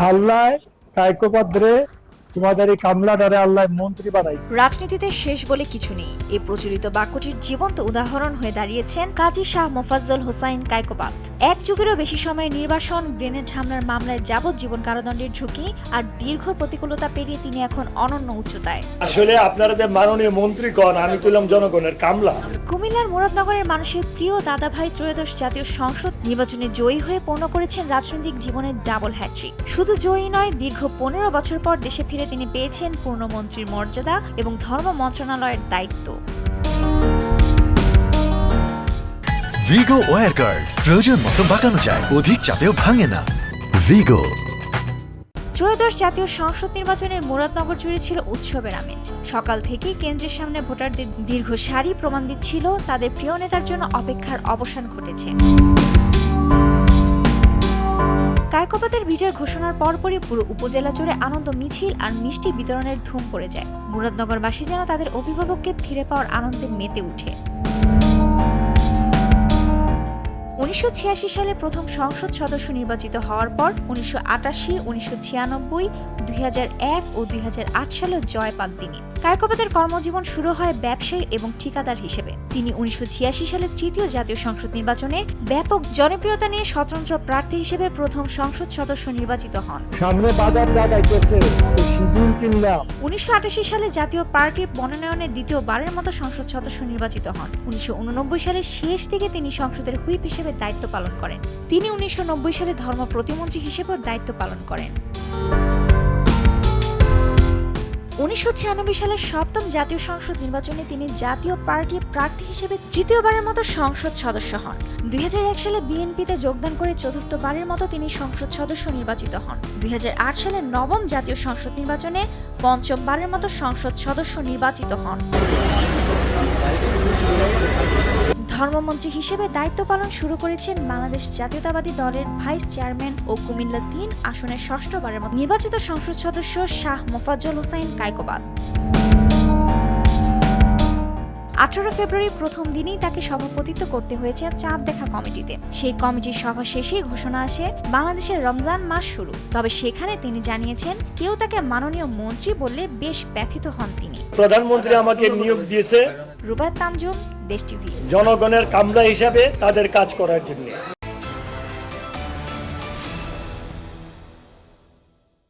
আল্লাহ কায়কোপাদ্রে তোমাদের এই কামলাডারে আল্লাহ মন্ত্রী বানাই। রাজনীতিতে শেষ বলে কিছু নেই, এই প্রচলিত বাক্যটির জীবন্ত উদাহরণ হয়ে দাঁড়িয়েছেন কাজী শাহ মোফাজ্জল হোসাইন কায়কোবাদ। এক যুগেরও বেশি সময় নির্বাসন, গ্রেনেড হামলার মামলায় যাবজ্জীবন কারাদণ্ডের ঝুঁকি আর দীর্ঘ প্রতিকূলতা পেরিয়ে তিনি এখন অনন্য উচ্চতায়। আসলে আপনারা যে মাননীয় মন্ত্রী কন, আমি তুললাম জনগণের কামলা। কুমিল্লার মুরাদনগরের মানুষের প্রিয় দাদাভাই ত্রয়োদশ জাতীয় সংসদ নির্বাচনে জয়ী হয়ে পূর্ণ করেছেন রাজনৈতিক জীবনের ডাবল হ্যাট্রিক। শুধু জয়ী নয়, দীর্ঘ 15 বছর পর দেশে ফিরে তিনি পেয়েছেন পূর্ণমন্ত্রীর মর্যাদা এবং ধর্ম মন্ত্রণালয়ের দায়িত্ব। ভিগো ওয়্যার গার্ড প্রয়োজন মতো বাঁকানো যায়, অধিক চাপেও ভাঙে না। ভিগো। ত্রয়োদশ জাতীয় সংসদ নির্বাচনে মুরাদনগর জুড়ে ছিল উৎসবের আমেজ। সকাল থেকেই কেন্দ্রের সামনে ভোটারদের দীর্ঘ সারি প্রমাণ দিচ্ছিল তাদের প্রিয় নেতার জন্য অপেক্ষার অবসান ঘটেছে। কায়কোবাদের বিজয় ঘোষণার পরপরই পুরো উপজেলা জুড়ে আনন্দ মিছিল আর মিষ্টি বিতরণের ধুম পড়ে যায়। মুরাদনগরবাসী যেন তাদের অভিভাবককে ফিরে পাওয়ার আনন্দে মেতে উঠে। 1986 সালে প্রথম সংসদ সদস্য নির্বাচিত হওয়ার পর 1988, 1996, 2001 ও 2008 সালেও জয় পান তিনি। কায়কোবাদের কর্মজীবন শুরু হয় ব্যবসায়ী এবং ঠিকাদার হিসেবে। তিনি 1986 সালে তৃতীয় জাতীয় সংসদ নির্বাচনে ব্যাপক জনপ্রিয়তা নিয়ে স্বতন্ত্র প্রার্থী হিসেবে প্রথম সংসদ সদস্য নির্বাচিত হন। সামনে বাজার লাগাইতেছে, শিডিউল কিনলাম। 1988 সালে জাতীয় পার্টির মনোনয়নে দ্বিতীয়বারের মতো সংসদ সদস্য নির্বাচিত হন। 1989 সালের শেষ দিকে তিনি সংসদের হুইপ হিসেবে দায়িত্ব পালন করেন। তিনি 1990 সালে ধর্ম প্রতিমন্ত্রী হিসেবেও দায়িত্ব পালন করেন। 1996 সালের সপ্তম জাতীয় সংসদ নির্বাচনে তিনি জাতীয় পার্টির প্রার্থী হিসেবে তৃতীয়বারের মতো সংসদ সদস্য হন। 2001 সালে বিএনপিতে যোগদান করে চতুর্থবারের মতো তিনি সংসদ সদস্য নির্বাচিত হন। 2008 সালে নবম জাতীয় সংসদ নির্বাচনে পঞ্চমবারের মতো সংসদ সদস্য নির্বাচিত হন। ধর্মমন্ত্রী হিসেবে দায়িত্ব পালন শুরু করেছেন বাংলাদেশ জাতীয়তাবাদী দলের ভাইস চেয়ারম্যান ও কুমিল্লা 3 আসনের ষষ্ঠবারের মতো নির্বাচিত সংসদ সদস্য শাহ মোফাজ্জল হোসাইন কায়কোবাদ। 18 ফেব্রুয়ারি প্রথম দিনেই তাকে সভাপতিত্ব করতে হয়েছে চাঁদ দেখা কমিটিতে। সেই কমিটির সভা শেষেই ঘোষণা আসে বাংলাদেশের রমজান মাস শুরু। তবে সেখানে তিনি জানিয়েছেন কেউ তাকে মাননীয় মন্ত্রী বললে বেশ ব্যথিত হন তিনি। প্রধানমন্ত্রী আমাকে নিয়োগ দিয়েছে রুবায়েত তানজুম, দেশ টিভি। জনগণের কামলা হিসাবে তাদের কাজ করার জন্য।